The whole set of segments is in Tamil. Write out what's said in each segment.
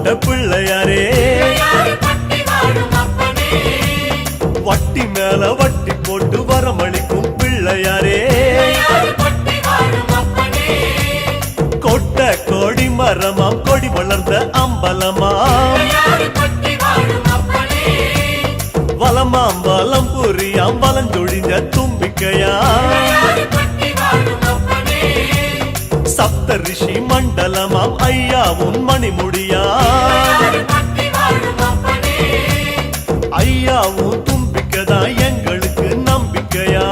போட்ட பிள்ளையாரே வட்டி மேல வட்டி போட்டு வரமளிக்கும் பிள்ளையாரே கொட்ட கோடி மரமாம் கொடி வளர்ந்த அம்பலமாம் வலமாம் வலம் புரியாம் வலஞ்சொழிஞ்ச தும்பிக்கையா சப்த ரிஷி மண்டலமாம் ஐயாவும் மணிமுடியா ஐயாவும் தும்பிக்கதா எங்களுக்கு நம்பிக்கையா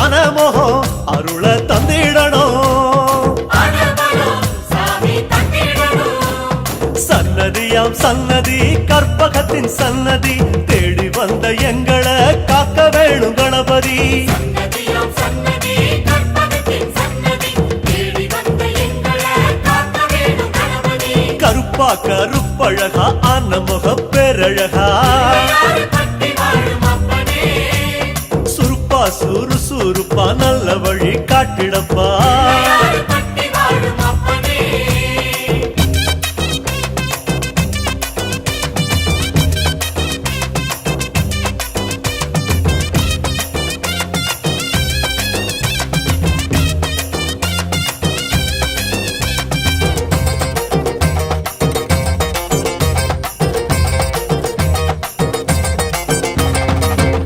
அனமோகோ அருள தந்திடணும் சன்னதியாம் சன்னதி கற்பகத்தின் சன்னதி தேடி வந்த எங்களை காக்க வேணும் கணபதி கருப்பா கருப்பழகா அன்னமுக பேரழகா சுருப்பா சுறுசுறுப்பா நல்ல வழி காட்டிடப்பா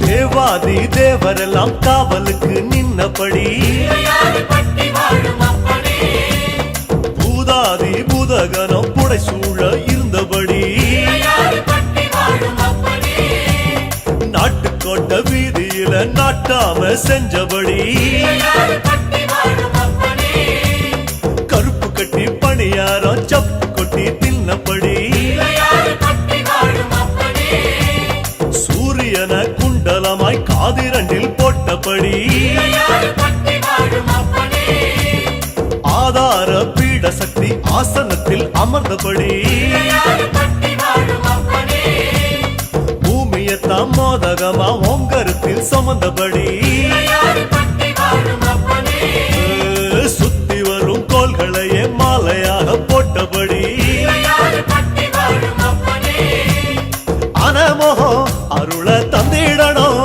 தேவாதி தேவரெல்லாம் காவலுக்கு நின்னபடி பூதாதி பூதகனம் புடைசூழ இருந்தபடி நாட்டுக்கோட்ட வீதியில நாட்டாம செஞ்சபடி கருப்பு கட்டி பணியாரம் சப்பு கொட்டி தின்னபடி சூரியன குண்டலமாய் காதிரண்டில் போட்டபடி ஆதார பீட சக்தி ஆசனத்தில் அமர்ந்தபடி பூமியத்தாம் மோதகமா ஓங்கருத்தில் சுமந்தபடி சுத்தி வரும் கோள்களையே மாலையாக போட்டபடி அனமோகோ அருள தந்திடணும்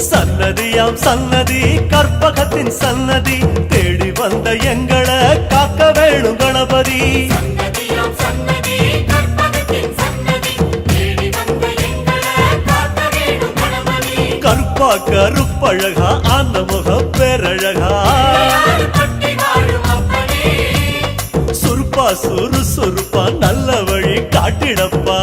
சன்னதியாம் சன்னதி கற்பகத்தின் சன்னதி தேடி வந்த எங்களை காக்க வேணும் கணபதி கருப்பா கருப்பழகா அன்னமுக பேரழகா சுருப்பா சுறுசுறுப்பா நல்ல வழி காட்டிடப்பா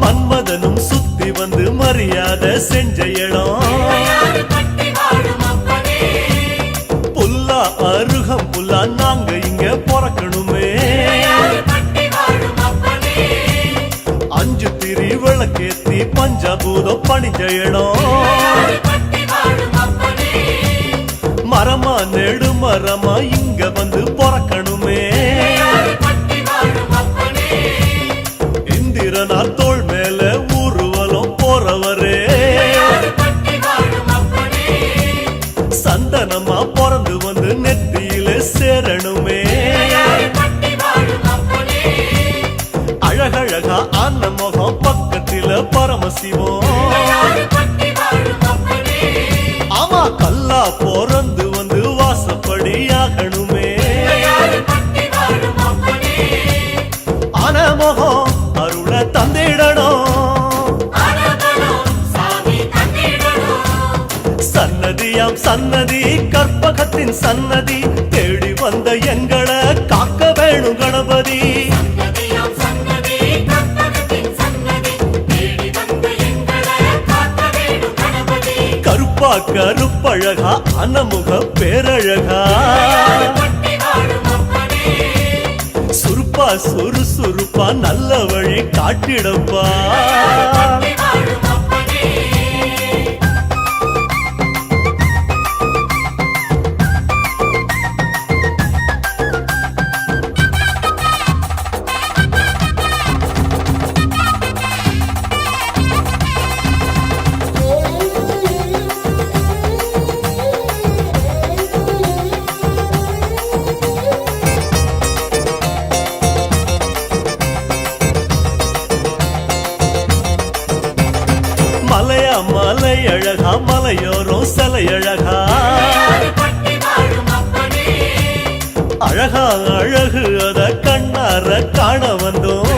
மன்மதனும் சுத்தி வந்து மரியாதை செஞ்ச இடம் புல்லா அருகம் புல்லா நாங்க இங்க பிறக்கணுமே அஞ்சு திரி விளக்கேத்தி பஞ்சபூதம் பணிஞ்ச இடம் மரமா நெடு மரமா இங்க வந்து பிறக்கணுமே இந்திரனார் தோள் மேல ஊர்வலம் போறவரே சந்தனமா பிறந்து வந்து நெத்தியில சேரணுமே அழகழகா அன்ன முகம் பக்கத்தில பரமசிவம் ஆமா கல்லா பிறந்து வந்து வாசப்படி ஆகணுமே அனமோகம் அருள தந்திடணும் சன்னதியாம் சன்னதி கற்பகத்தின் சன்னதி தேடி வந்த எங்களை காக்க வேணும் கணபதி கருப்பழகா அனமுக பேரழகா சுருப்பா சுறுசுறுப்பா நல்ல வழி காட்டிடப்பா மலையழகா மலையோரம் சிலையழகா அழகா அழகு அத கண்ணார காண வந்தோம்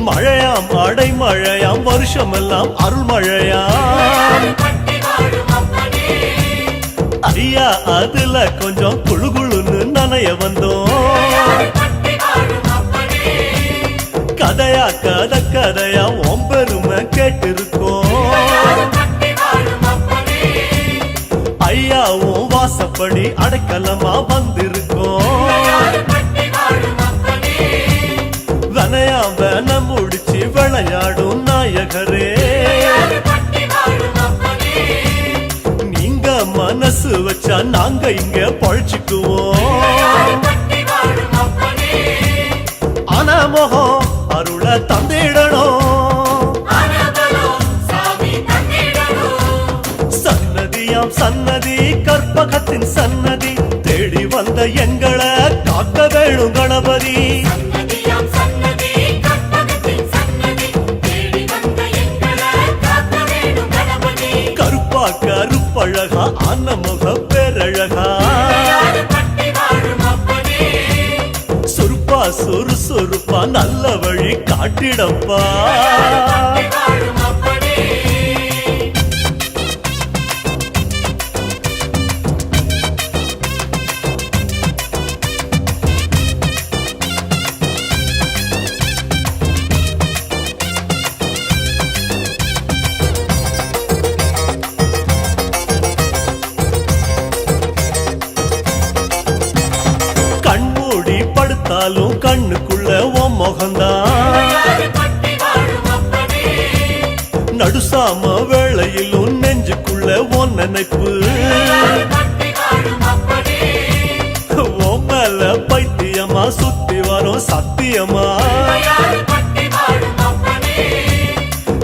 மழையாம் அடைமழையாம் வருஷமெல்லாம் அருள்மழையாம் ஐயா அதுல கொஞ்சம் குழுகுழுன்னு நனைய வந்தோம் கதையா கதையா ஒம்பெருமை கேட்டிருக்கோம் ஐயாவும் வாசப்படி அடைக்கலமா வந்திருக்கோம் வனையா வன முடிச்சு விளையாடும் நாயகரே நீங்க மனசு வச்சா நாங்க இங்க பழிச்சுக்குவோம் ஆனா முகம் அருள தந்திடணும் சன்னதியாம் சன்னதி கற்பகத்தின் சன்னதி தேடி வந்த எங்களை காக்க வேணும் கணபதி கருப்பா கருப்பழகா அன்னமுக பேரழகா சுறுசுறுப்பா நல்ல வழி காட்டிடப்பா படுத்தாலும் கண்ணுக்குள்ள உன் முகந்தான் நடுசாம வேளையிலும் நெஞ்சுக்குள்ள உன் நினைப்பு உன் மேல பைத்தியமா சுத்தி வரும் சத்தியமா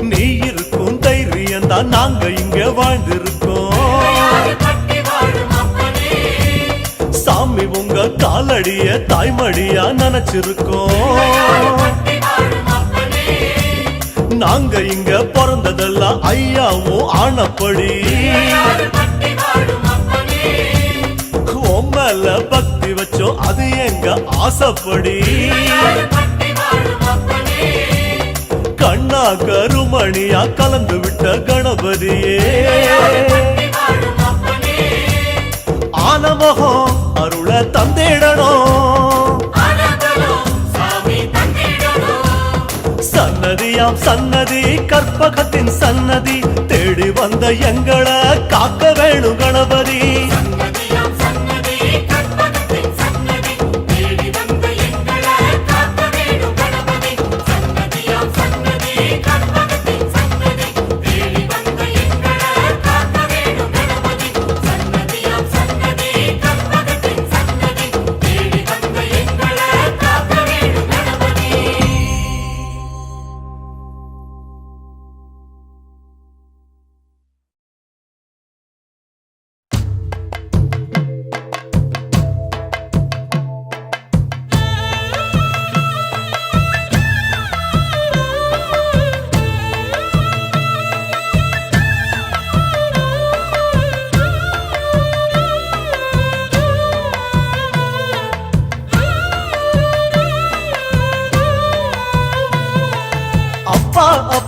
நீ இருக்கும் தைரியம் தான் நாங்க இங்க வாழ்ந்திருக்கோம் சாமி உங்க காலடிய தாய்மடியா நினைச்சிருக்கோம் நாங்க இங்க பிறந்ததெல்லாம் ஐயாவும் ஆனப்படி மேல பக்தி வச்சோம் அது எங்க ஆசைப்படி கண்ணா கருமணியா கலந்து விட்ட கணபதியே ஆனமகம் அருள தந்திடணும் சன்னதியாம் சன்னதி கற்பகத்தின் சன்னதி தேடி வந்த எங்களை காக்க வேணும் கணபதி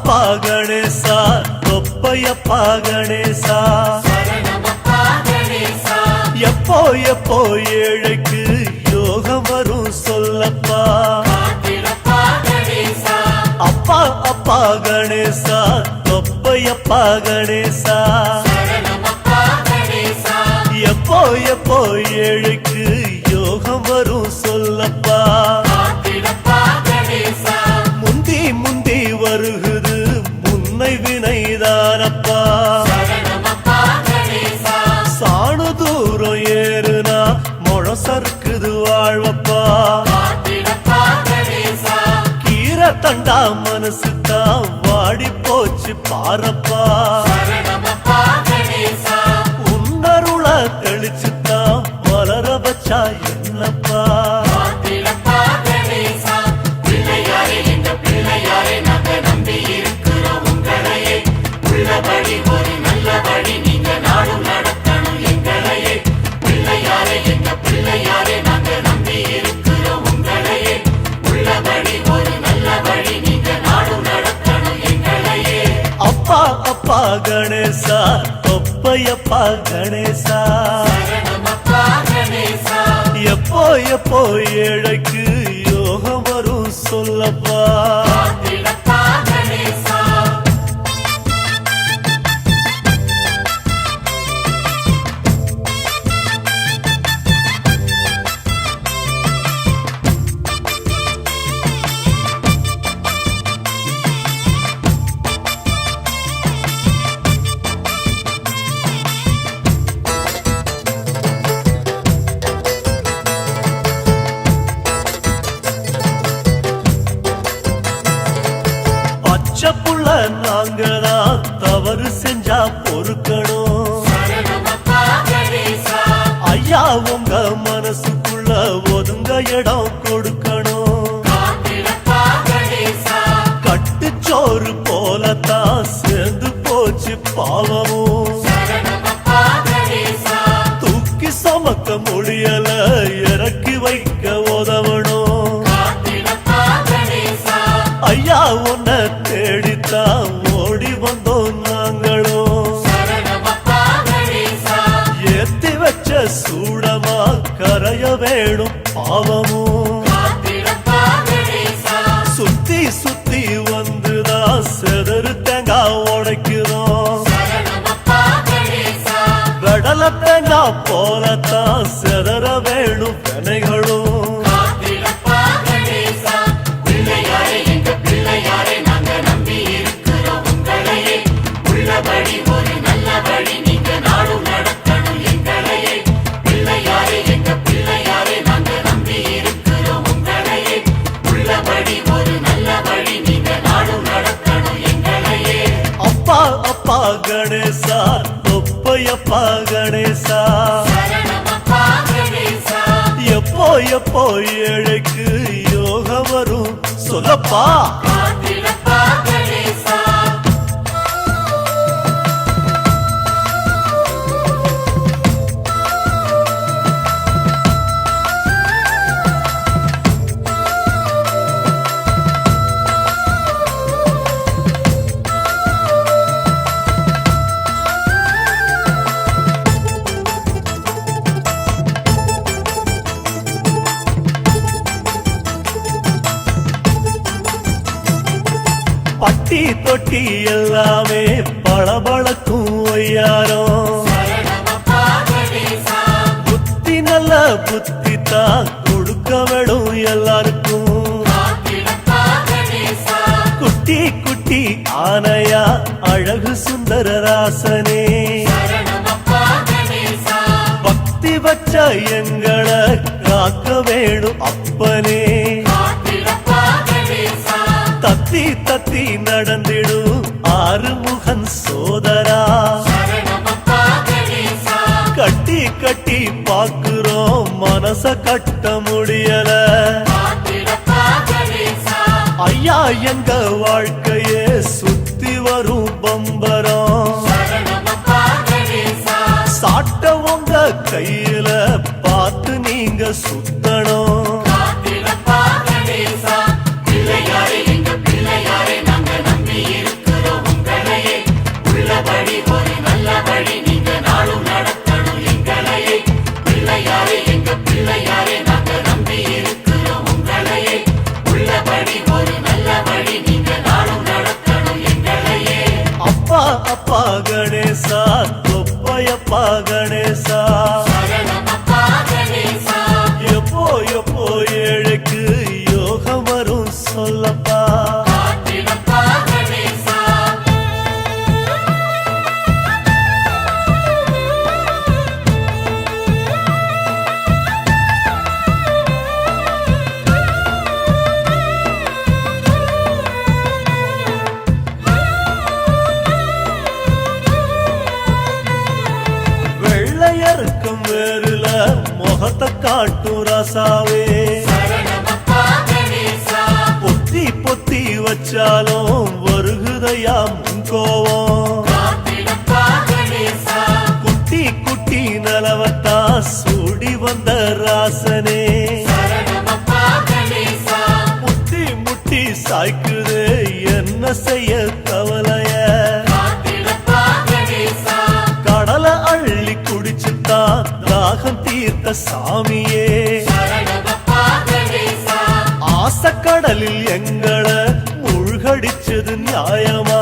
அப்பா கணேசா கொப்பையப்பா கணேசா எப்போ எப்போ ஏழைக்கு யோகம் வரும் சொல்லப்பா அப்பா கணேசா கொப்பை எப்பையப்பா கணேசா எப்போ எப்போ ஏழைக்கு யோகம் வரும் சொல்லப்பா முந்தி முந்தி வருகுது முன்னை வினைதானப்பா சாணு தூரம் ஏறுனா முழம் சறுக்குது வாழ்வப்பா கீரை தண்டா மனசு தான் வாடி போச்சு பாரப்பா உன்னருள தெளிச்சுதான் வளர வச்சா என்னப்பா அப்பா அப்பா கணேசா அப்பையப்பா கணேசா எப்போ எப்போ ஏழைக்கு யோகம் வரும் சொல்லப்பா பச்சப்புள்ள நாங்கதான் தவறு செஞ்சா பொறுக்கணும் ஐயா உங்க மனசுக்குள்ள ஒதுங்க இடம் கொடுக்கணும் கட்டுச்சோறு போலத்தான் சேர்ந்து போச்சு பாவமும் தூக்கி சமக்க முடியல இறக்கி வைக்க உதவணும் ஐயா உன்னை தேடித்தான் ஓடி வந்தோம் நாங்களும் ஏத்தி வச்ச சூடமா கரைய வேணும் பாவமும் சுத்தி சுத்தி வந்துதான் செதறு தேங்காய் உடைக்கிறோம் கடல தேங்காய் போலத்தான் செதற வேணும் வினைகளும் அப்பா அப்பா கணேசா அப்பையப்பா கணேசா எப்போ எப்போ ஏழைக்கு யோகம் வரும் சொல்லப்பா பட்டி தொட்டி எல்லாமே பளபளக்கும் ஒய்யாரம் புத்தி நல்ல புத்தி தான் கொடுக்க விடும் எல்லாருக்கும் குட்டி குட்டி ஆனையா அழகு சுந்தர ராசனே பக்தி வச்ச எங்களை காக்க வேணும் அப்பனே தத்தி தத்தி நடந்திடும் ஆறுமுகன் சோதரா கட்டி கட்டி பாக்குறோம் மனச கட்ட முடியல ஐயா எங்க வாழ்க்கையே சுத்தி வரும் பம்பரம் சாட்ட உங்க கையில பார்த்து நீங்க சுத்தணும் அப்பா பொத்தி வச்சாலும் வருகுதையா முன்கோவம். குட்டி குட்டி நலவத்தா சூடி வந்த ராசனே முட்டி முட்டி சாய்க்குது என்ன செய்ய கவலைய. கடலை அள்ளி குடிச்சுட்டா தாகம் தீர்த்த சாமியே ஆசக்கடலில் எங்களை மூழ்கடிச்சது நியாயமா.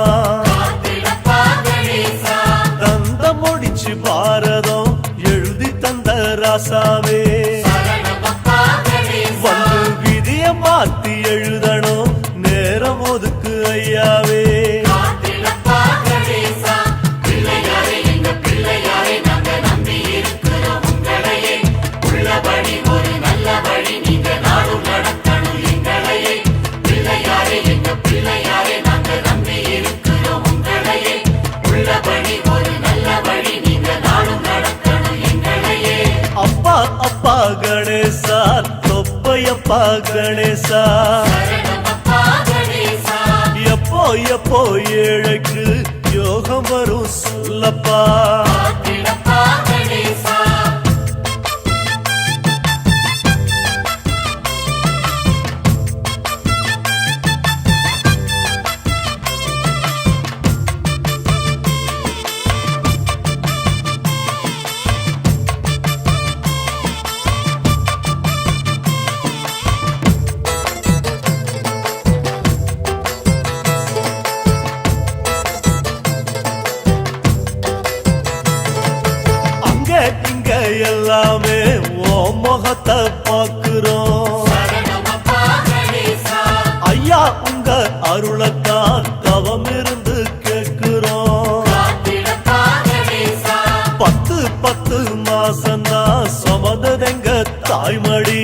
தந்த முடிச்சு பாரதம் எழுதி தந்த ராசாவே வந்து விதிய மாத்தி எழுதணும் நேரம் ஒதுக்கு ஐயாவே. அப்பா அப்பா கணேசா தொப்பையப்பா கணேசா எப்போ எப்போ ஏழைக்கு யோகம் வரும் சொல்லப்பா. இங்க எல்லாமே ஓ முகத்தை பார்க்கிறோம் ஐயா உங்க அருளத்தான் தவம் இருந்து கேட்கிறோம். 10 மாசம்தான் சுமந்ததெங்க தாய்மடி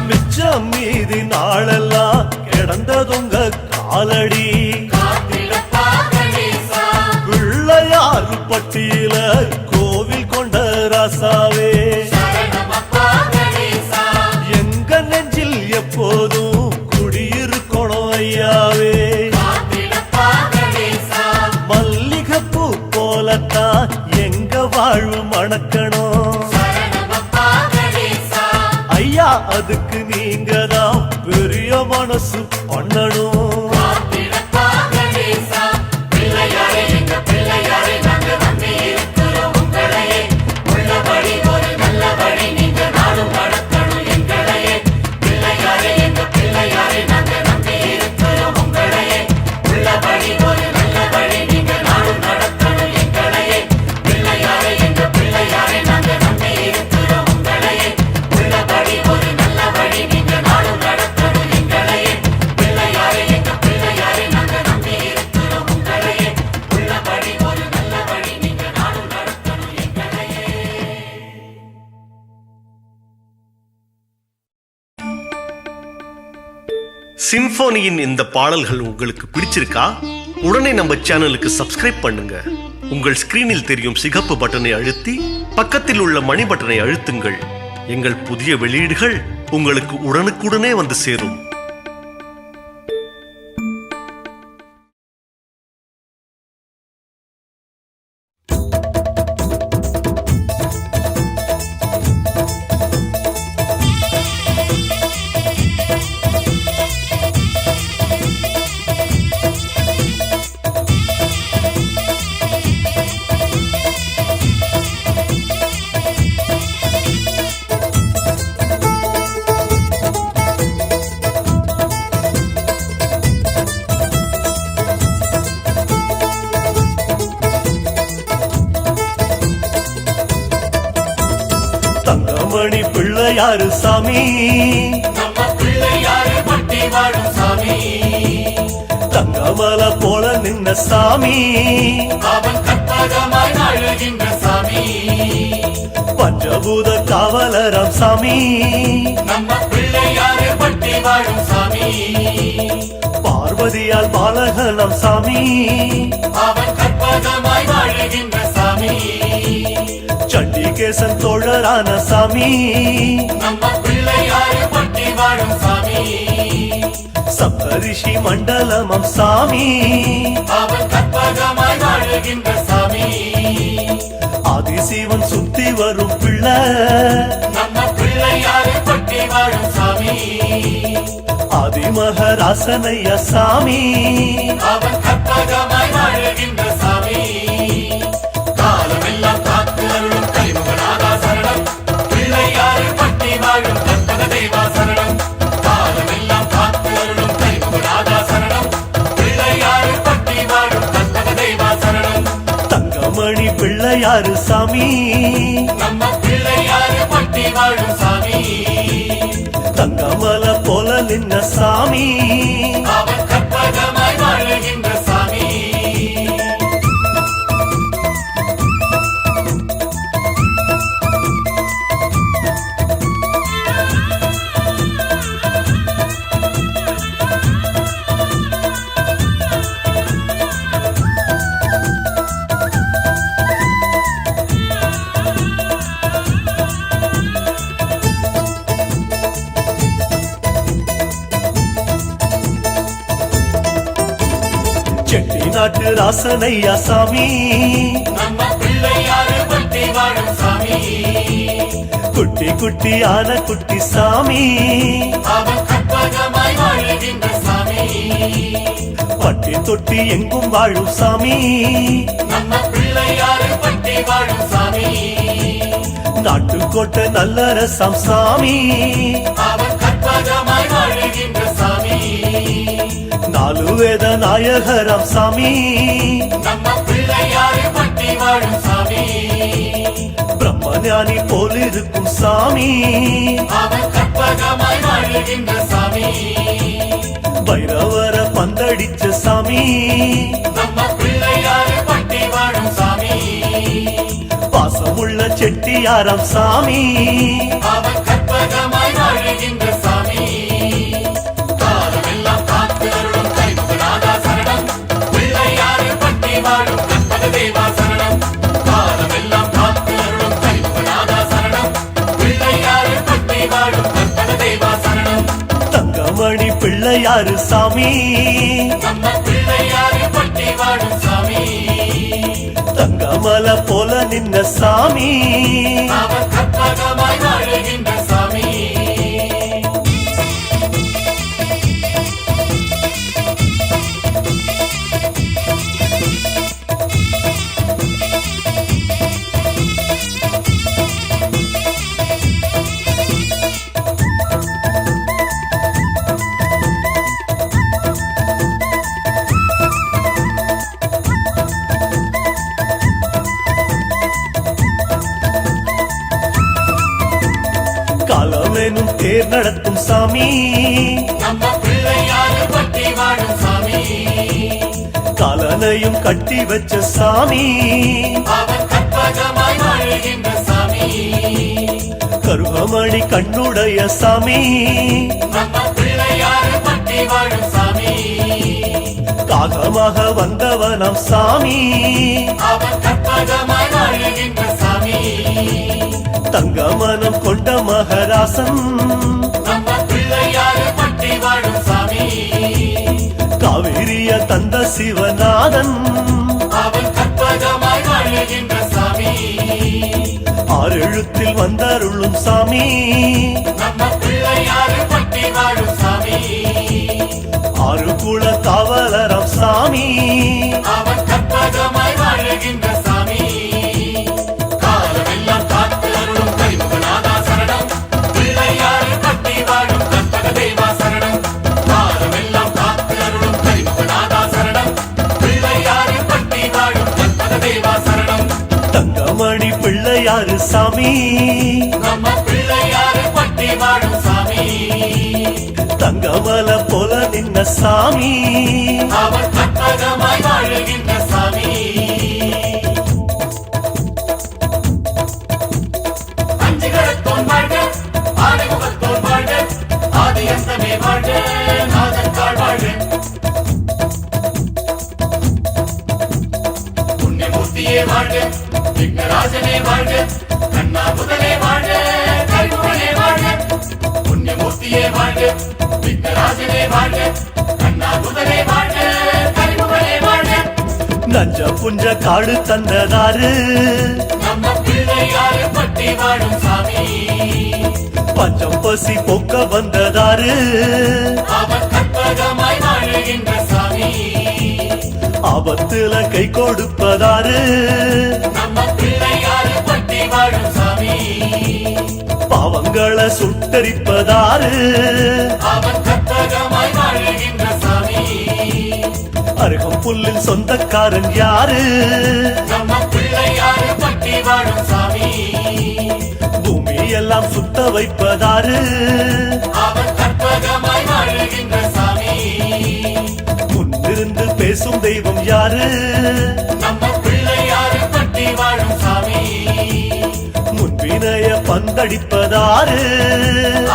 மிச்சம் மீதி நாளெல்லாம் கிடந்ததுங்க காலடி. பட்டியல கோவில் கொண்ட ராசாவே எங்க நெஞ்சில் எப்போதும் குடியிருக்கணும் ஐயாவே. மல்லிகைப்பூ போலத்தான் எங்க வாழ்வு மணக்கணும் ஐயா. அதுக்கு நீங்க தான் பெரிய மனசு பண்ணணும். சிம்போனியின் இந்த பாடல்கள் உங்களுக்கு பிடிச்சிருக்கா? உடனே நம்ம சேனலுக்கு சப்ஸ்கிரைப் பண்ணுங்க. உங்கள் ஸ்கிரீனில் தெரியும் சிகப்பு பட்டனை அழுத்தி பக்கத்தில் உள்ள மணி பட்டனை அழுத்துங்கள். எங்கள் புதிய வெளியீடுகள் உங்களுக்கு உடனுக்குடனே வந்து சேரும். தங்கமணி பிள்ளையாரு சாமி, நம்ம பிள்ளையாரு பட்டி வாழும் சாமி, தங்கமலை போல நின்ன சாமி, அவன் கற்பகமாய் அழுகின்ற சாமி, பஞ்சபூத காவலரம் சாமி, நம்ம பிள்ளையாரு பட்டி வாழும் சாமி, பார்வதியால் பாலகனம் சாமி, அவன் கற்பகமாய் அழுகின்ற சாமி, சண்டிகேசன் தோழரான சாமி, நம்ம பிள்ளையாரு பட்டி வாழும் சாமி. சப்தரிஷி மண்டலமம் சாமி அவன் கற்பகமாய் வாழுகின்ற சாமி ஆதிசிவன் சுத்தி வரும் பிள்ளை நம்ம பிள்ளையாறு பட்டி வாழும் சாமி ஆதிமகராசனைய சாமி அவன் கற்பகமாய் வாழுகின்ற சாமி காலமெல்லாம் காத்து அருளும் கைமுகநாதா சரணம் பிள்ளையாறு பட்டி வாழும் கற்பக தேவா சரணம் காலமெல்லாம் காத்து அருளும் கைமுகநாதா சரணம் பிள்ளையாறு பட்டி வாழும் கற்பக தேவா சரணம் தங்கமணி பிள்ளையாரு சாமி நம்ம பிள்ளையாறு பட்டி வாழும் சாமி தங்கமல போல நின்ன சாமி அவன் கற்பகமாய் வாழுகின்ற சாமி செட்டி நாட்டு ராசனையா சாமி நம்ம பிள்ளையாறு பட்டி வாழும் சாமி குட்டி குட்டி ஆன குட்டி சாமி அவன் கற்பகமாய் வாழுகின்ற சாமி பட்டி தொட்டி எங்கும் வாழும் சாமி நம்ம பிள்ளையாறு பட்டி வாழும் சாமி நாட்டுக்கோட்டை நல்ல ரசம் சாமி அவன் கற்பகமாய் வாழுகின்ற சாமி நாலு வேத நாயகராம் சாமி நம்ம பிள்ளையாறு பட்டி வாழும் சாமி பிரம்மஞானி போலிருக்கும் சாமி அவன் கற்பகமாய் வாழுகின்ற சாமி பைரவர பந்தடிச்ச சாமி நம்ம பிள்ளையாறு பட்டி வாழும் சாமி பாசமுள்ள செட்டியாராம் சாமி அவன் கற்பகமாய் வாழுகின்ற சாமி காலமெல்லாம் காத்து அருளும் கைமுகநாதா சரணம் பிள்ளையாறு பட்டி வாழும் கற்பக தேவா சரணம் காலமெல்லாம் காத்து அருளும் கைமுகநாதா சரணம் பிள்ளையாறு பட்டி வாழும் கற்பக தேவா சரணம் தங்கமணி பிள்ளையாரு சாமி நம்ம பிள்ளையாறு பட்டி வாழும் சாமி தங்கமல போல நின்ன சாமி அவன் கற்பகமாய் வாழுகின்ற சாமி காலமேனும் தேர் நடத்தும் சாமி நம்ம பிள்ளையாறு பட்டி வாழும் சாமி காலனையும் கட்டி வச்ச சாமி அவன் கற்பகமாய் வாழுகின்ற சாமி கருகமணி கண்ணுடைய சாமி நம்ம பிள்ளையாறு பட்டி வாழும் சாமி காகமாக வந்தவனாம் சாமி அவன் கற்பகமாய் வாழுகின்ற சாமி தங்கமனம் கொண்ட மகராசன் நம்ம பிள்ளையாறு பட்டி வாழும் சாமி காவிரிய தந்த சிவநாதன் அவன் கற்பகமாய் வாழுகின்ற சாமி ஆறு எழுத்தில் வந்தருளும் சாமி நம்ம பிள்ளையாறு பட்டி வாழும் சாமி ஆறு குல காவலரம் சாமி அவன் கற்பகமாய் வாழுகின்ற சாமி காலமெல்லாம் காத்து அருளும் கைமுகநாதா சரணம் பிள்ளையாறு பட்டி வாழும் கற்பக தேவா சரணம் காலமெல்லாம் காத்து அருளும் கைமுகநாதா சரணம் பிள்ளையாறு பட்டி வாழும் கற்பக தேவா சரணம் தங்கமணி பிள்ளையாரு சாமி நம்ம பிள்ளையாறு பட்டி வாழும் சாமி தங்கமல போல நின்ன சாமி அவன் கற்பகமாய் வாழுகின்ற சாமி அஞ்சு கடத்தோன் வாழ்க ஆனைமுகத்தோன் வாழ்க ஆதி அந்தமே வாழ்க நாதன் தாழ் வாழ்க புண்ணியமூர்த்தியே வாழ்க விக்னராஜனே வாழ்க கண்ணாபுதனே வாழ்க கைமுகனே வாழ்க புண்ணியமூர்த்தியே வாழ்க விக்னராஜனே வாழ்க முதலே வாழ்க கரிமுகனே வாழ்க நஞ்ச புஞ்ச காடு தந்ததாரு நம்ம பிள்ளையாறு பட்டி வாழும் சாமி பஞ்சம் பசி போக்க வந்ததாரு அவன் கற்பகமாய் வாழுகின்ற சாமி ஆபத்துல கை கொடுப்பதாரு நம்ம பிள்ளையாறு பட்டி வாழும் சாமி பாவங்களை சுட்டரிப்பதாரு அவன் கற்பகமாய் வாழுகின்ற சாமி அருகம் புல்லில் சொந்தக்காரன் யாரு நம்ம பிள்ளையாறு பட்டி வாழும் சாமி பூமி எல்லாம் சுத்த வைப்பதாரு அவன் கற்பகமாய் வாழுகின்ற சாமி முன்னிருந்து பேசும் தெய்வம் யாரு நம்ம பிள்ளையாறு பட்டி வாழும் சாமி முன்பினைய பந்தடிப்பதாரு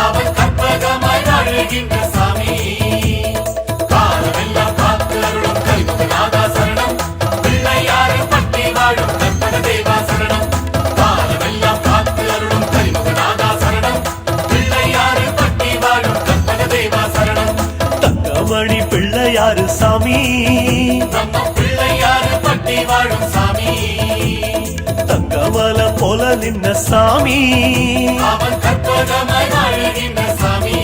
அவன் கற்பகமாய் வாழுகின்ற சாமி காலமெல்லாம் காத்து அருளும் கரிமுகநாதா சரணம் பிள்ளையாறு பட்டி வாழும் கற்பக தேவா சரணம் காலமெல்லாம் காத்து அருளும் கரிமுகநாதா சரணம் பிள்ளையாறு பட்டி வாழும் கற்பக தேவா சரணம் தங்கமணி பிள்ளையாரு சாமி நம்ம பிள்ளையாறு பட்டி வாழும் சாமி தங்கமல போல நின்ன சாமி அவன் கற்பகமாய் வாழுகின்ற சாமி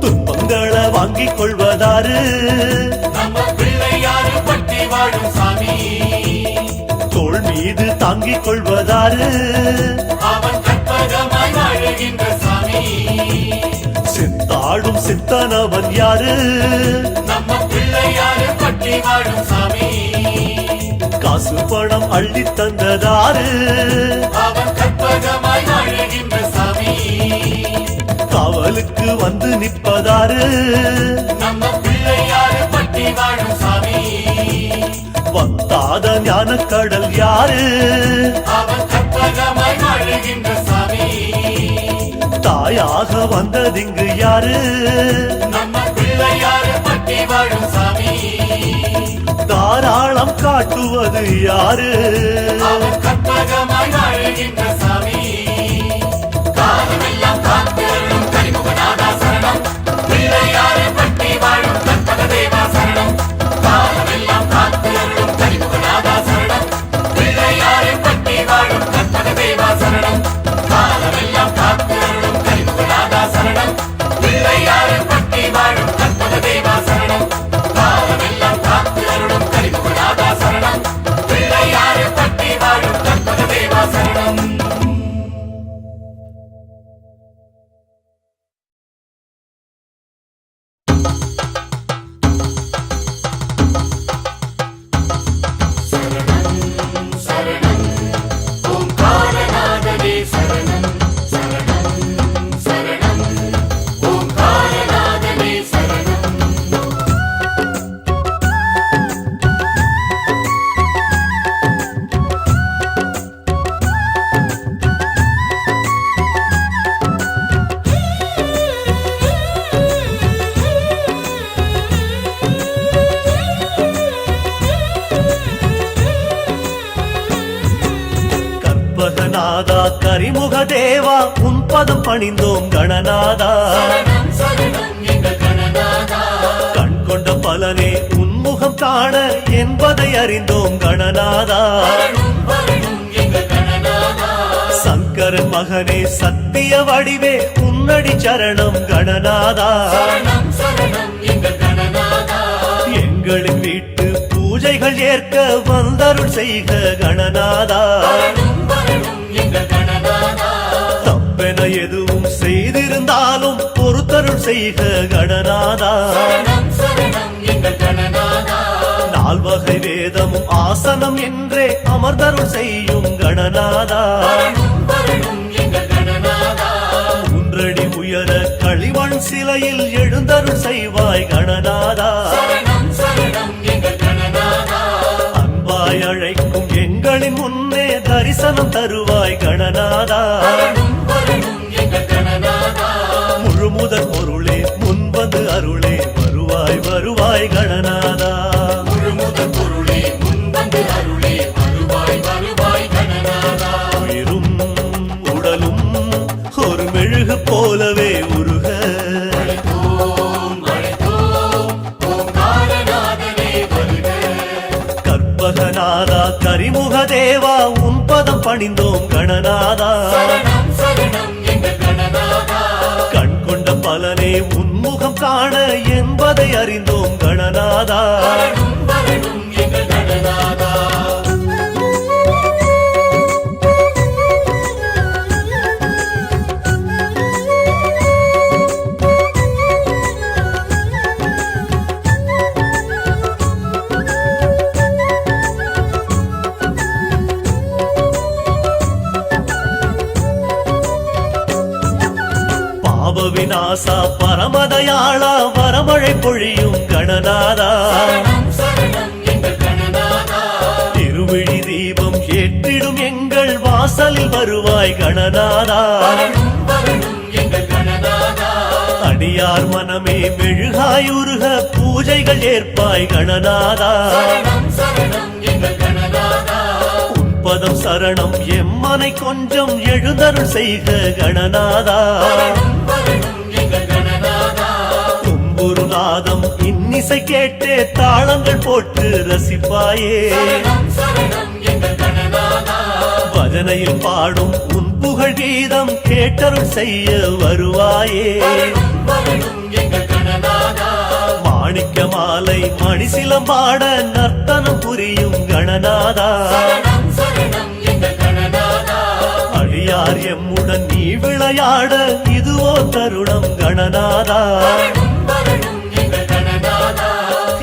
துன்பங்களை வாங்கிக் கொள்வதாரு நம்ம பிள்ளையாறு பட்டி வாழும் சாமி தோள் மீது தாங்கிக் கொள்வதாரு அவன் கற்பகமாய் வாழுகின்ற சாமி சித்தாடும் சித்தனவன் யாரு நம்ம பிள்ளையாறு பட்டி வாழும் சாமி காசு பணம் அள்ளி தந்ததாரு அவன் கற்பகமாய் வாழுகின்ற சாமி காவலுக்கு வந்து நிற்பதாரு நம்ம பிள்ளையாறு பட்டி வாழும் சாமி வந்தாத ஞான கடல் யாரு அவன் கற்பகமாய் வாழுகின்ற சாமி தாயாக வந்ததிங்கு யாரு நம்ம பிள்ளையாறு பட்டி வாழும் சாமி தாராளம் காட்டுவது யாரு அவன் கற்பகமாய் வாழுகின்ற சாமி காலமெல்லாம் காத்து அருளும் கரிமுகநாதா சரணம் பிள்ளையாறு பட்டி வாழும் கற்பக தேவா சரணம் காலமெல்லாம் காத்து அருளும் கரிமுகநாதா சரணம் பிள்ளையாறு பட்டி வாழும் கற்பக தேவா சரணம் காலமெல்லாம் காத்து அருளும் கரிமுகநாதா சரணம் பிள்ளையாறு பட்டி வாழும் கற்பக தேவா சரணம் காலமெல்லாம் காத்து அருளும் கரிமுகநாதா சரணம் பிள்ளையாறு பட்டி வாழும் கற்பக தேவா சரணம் சரணம் ஓம்காரநாதனே சரணம் சரணம் சரணம் ஓம்காரநாதனே சரணம் கற்பகநாதா கரிமுக தேவா உன் பதம் பணிந்தோம் கணநாதா சரணம் சரணம் எங்கள் கணநாதா கண் கொண்ட பலனே உன்முகம் காண என்பதை அறிந்தோம் கணநாதா வரணும் வரணும் எங்கள் கணநாதா சங்கரன் மகனே சத்திய வடிவே உன்னடி சரணம் கணநாதா சரணம் சரணம் எங்கள் கணநாதா எங்களின் வீட்டு பூஜைகள் ஏற்க வந்தருள் செய்க கணநாதா வரணும் வரணும் எங்கள் கணநாதா தப்பென எதுவும் செய்திருந்தாலும் பொறுத்தருள் செய்க கணநாதா சரணம் சரணம் எங்கள் கணநாதா நால்வகை வேதமும் ஆசனம் என்றே அமர்ந்தருள் செய்யும் கணநாதா வரணும் வரணும் எங்கள் கணநாதா மூன்றடி உயர களிமண் சிலையில் எழுந்தருள் செய்வாய் கணநாதா சரணம் சரணம் கணநாதா வரணும் வரணும் எங்கள் கணநாதா முழுமுதற் பொருளே முன்வந்து அருளே வருவாய் வருவாய் கணநாதா முழுமுதற் பொருளே முன்வந்து அருளே வருவாய் வருவாய் கணநாதா உயிரும் உடலும் ஒரு மெழுகு போலவே உருக அழைத்தோம் அழைத்தோம் ஓங்காரநாதனே வருக கற்பகநாதா கரிமுக தேவா உன் பதம் பணிந்தோம் கணநாதா சரணம் சரணம் எங்கள் கணநாதா கண் கொண்ட பலனே உன்முகம் காண என்பதை அறிந்தோம் கணநாதா வரணும் வரணும் எங்கள் கணநாதா பாவ விநாசா பரமதயாளா வரமழை பொழியும் கணநாதா சரணம் சரணம் எங்கள் கணநாதா திருவிழி தீபம் ஏற்றிடும் எங்கள் வாசலில் வருவாய் கணநாதா வரணும் வரணும் எங்கள் கணநாதா அடியார் மனமே மெழுகாயுருக பூஜைகள் ஏற்பாய் கணநாதா சரணம் சரணம் எங்கள் கணநாதா உன்பதம் சரணம் எம்மனை கொஞ்சம் எழுந்தருள் செய்க கணநாதா வரணும் வரணும் எங்கள் கணநாதா தும்புருநாதம் இன்னிசை கேட்டே தாளங்கள் போட்டு ரசிப்பாயே சரணம் சரணம் எங்கள் கணநாதா பஜனையில் பாடும் உன் புகழ் கீதம் கேட்டருள் செய்ய வருவாயே வரணும் வரணும் எங்கள் கணநாதா மாணிக்க மாலை மணிசிலம்பாட நர்த்தனம் புரியும் கணநாதா சரணம் சரணம் எங்கள் கணநாதா அடியார் எம்முடன் நீ விளையாட இதுவோ தருணம் கணநாதா வரணும் வரணும் எங்கள் கணநாதா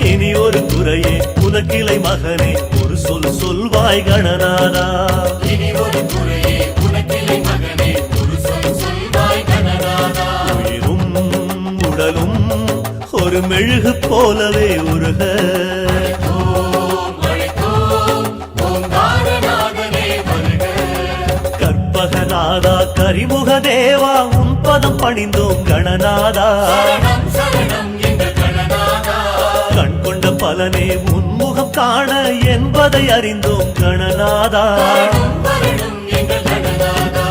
இனி ஒரு குறையே உனக்கிளை மகனே ஒரு சொல் சொல்வாய் கணநாதா இனி ஒரு குறையே உனக்கில்லை மகனே ஒரு சொல் சொல்வாய் கணநாதா உயிரும் உடலும் ஒரு மெழுகு போலவே உருக ஓம் அழைத்தோம் ஓங்காரநாதனே வருக கற்பகநாதா கரிமுக தேவா உன் பதம் பணிந்தோம் கணநாதா சரணம் சரணம் எங்கள் கணநாதா கண் கொண்ட பலனே உன்முகம் காண என்பதை அறிந்தோம் கணநாதா வரணும் வரணும் எங்கள் கணநாதா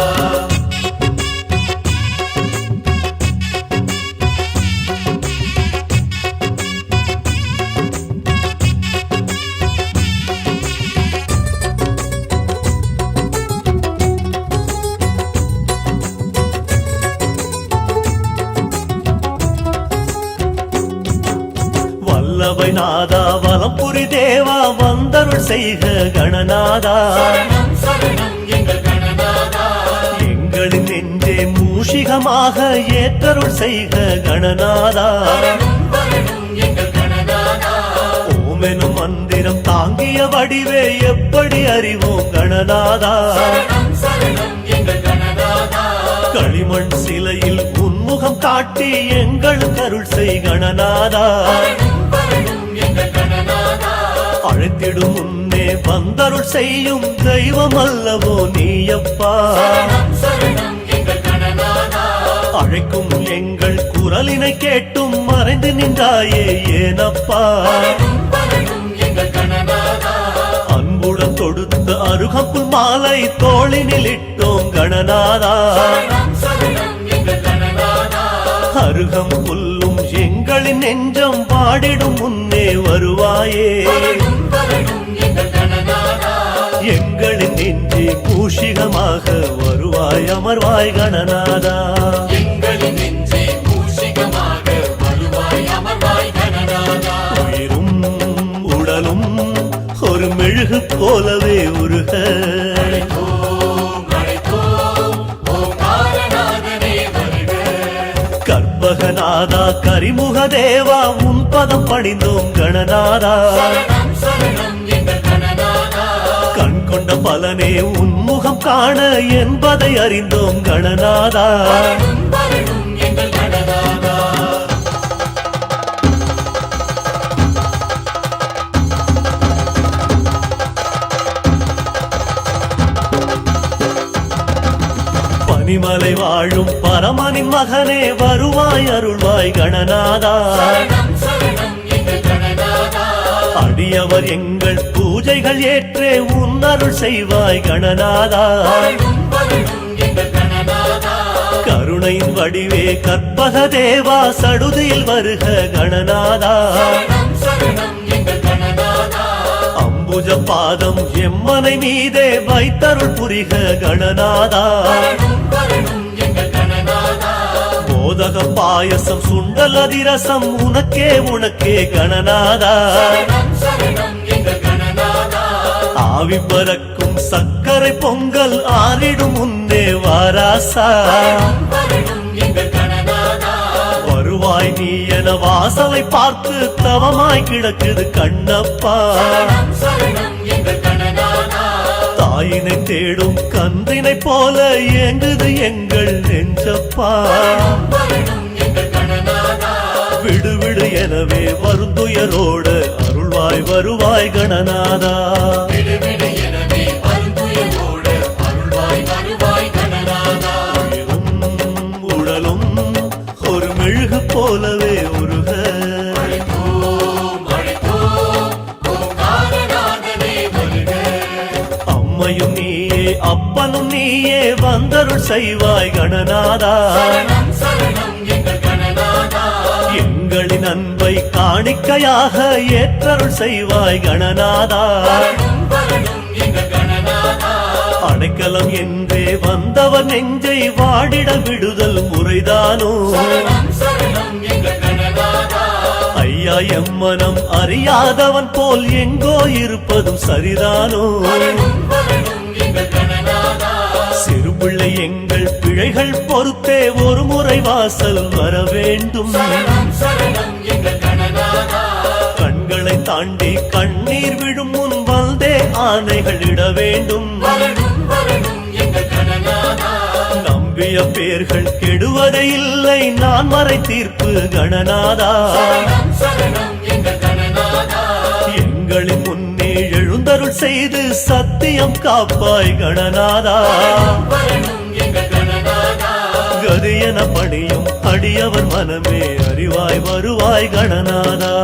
வல்லவை நாதா வலம்புரி தேவா வந்தருள் செய்க கணநாதா சரணம் சரணம் எங்கள் கணநாதா எங்களின் நெஞ்சே மூஷிகமாக ஏற்றருள் செய்க கணநாதா வரணும் வரணும் எங்கள் கணநாதா ஓமெனும் மந்திரம் தாங்கிய வடிவே எப்படி அறிவோம் கணநாதா சரணம் சரணம் எங்கள் கணநாதா களிமண் சிலையில் உன்முகம் காட்டி எங்களுக்கு அருள் செய் கணநாதா வரணும் வரணும் எங்கள் கணநாதா அழைத்திடும் முன்னே வந்தருள் செய்யும் தெய்வம் அல்லவோ நீயப்பா சரணம் சரணம் எங்கள் கணநாதா அழைக்கும் எங்கள் குரலினை கேட்டும் மறைந்து நின்றாயே ஏனப்பா வரணும் வரணும் எங்கள் கணநாதா அன்புடன் தொடுத்த அருகம்புல் மாலை தோளினில் இட்டோம் கணநாதா சரணம் சரணம் எங்கள் கணநாதா அருகம் புல்லும் எங்களின் நெஞ்சம் பாடிடும் முன்னே வருவாயே வரணும் வரணும் எங்கள் கணநாதா எங்களின் நெஞ்சே பூஷிகமாக வருவாய் அமர்வாய் கணநாதா எங்களின் நெஞ்சே மூஷிகமாக வருவாய் அமர்வாய் கணநாதா உயிரும் உடலும் ஒரு மெழுகு போலவே உருக அழைத்தோம் அழைத்தோம் ஓங்காரநாதனே வருக கற்பகநாதா கரிமுக தேவா உன் பதம் பணிந்தோம் கணநாதா சரணம் சரணம் எங்கள் கணநாதா கண் கொண்ட பலனே உன்முகம் காண என்பதை அறிந்தோம் கணநாதா வரணும் வரணும் எங்கள் கணநாதா பனிமலை வாழும் பரமனின் மகனே வருவாய் அருள்வாய் கணநாதா. சரணம் சரணம் எங்கள் கணநாதா. அடியவர் எங்கள் பூஜைகள் ஏற்றே உன்னருள் செய்வாய் கணநாதா. வரணும் வரணும் எங்கள் கணநாதா. கருணையின் வடிவே கற்பக தேவா சடுதியில் வருக கணநாதா. சரணம் சரணம் எங்கள் கணநாதா. அம்புஜ பாதம் எம்மனை மீதே வைத்தருள் புரிக கணநாதா. வரணும் வரணும் எங்கள் கணநாதா. மோதக பாயசம் சுண்டல் அதிரசம் உனக்கே உனக்கே கணநாதா. சரணம் சரணம் எங்கள் கணநாதா. ஆவி பறக்கும் சர்க்கரை பொங்கல் ஆறிடும் முன்னே வாராசா. வரணும் வரணும் எங்கள் கணநாதா. வருவாய் நீ என வாசலை பார்த்து தவமாய் கிடக்குது கண்ணப்பா. சரணம் சரணம் எங்கள் கணநாதா. தாயினை தேடும் கன்றினை போல ஏங்குது எங்கள் நெஞ்சப்பா. வரணும் வரணும் எங்கள் கணநாதா. விடு விடு எனவே வருந்துயரோடு அருள்வாய் வருவாய் கணநாதா. விடு விடு எனவே வருந்துயரோடு அருள்வாய் வருவாய் கணநாதா. உயிரும் உடலும் ஒரு மெழுகு போலவே உருக அழைத்தோம் அழைத்தோம் ஓங்காரநாதனே வருக. அம்மையும் நீயே அப்பனும் நீயே வந்தருள் செய்வாய் கணநாதா. சரணம் சரணம் எங்கள் கணநாதா. எங்களின் அன்பை காணிக்கையாக ஏற்றருள் செய்வாய் கணநாதா. வரணும் வரணும் எங்கள் கணநாதா. அடைக்கலம் என்றே வந்தவர் நெஞ்சை வாடிட விடுதல் முறைதானோ. சரணம் சரணம் எங்கள் கணநாதா. ஐயா எம்மனம் அறியாதவன் போல் எங்கோ இருப்பதும் சரிதானோ. வரணும் வரணும் எங்கள் கணநாதா. சிறு பிள்ளை எங்கள் பிழைகள் பொறுத்தே ஒரு முறை வாசல் வர வேண்டும். சரணம் சரணம் எங்கள் கணநாதா. கண்களை தாண்டி கண்ணீர் விழும் முன் வந்தே ஆணைகள் இட வேண்டும். வரணும் வரணும் எங்கள் கணநாதா. நம்பிய பேர்கள் கெடுவதே இல்லை நான் மறை தீர்ப்பு கணநாதா. சரணம் சரணம் எங்கள் கணநாதா. எங்களின் முன்னே எழுந்தருள் செய்து சத்தியம் காப்பாய் கணநாதா. வரணும் எங்கள் கணநாதா. கதியன பணியும் அடியவர் மனமே அறிவாய் வருவாய் கணநாதா.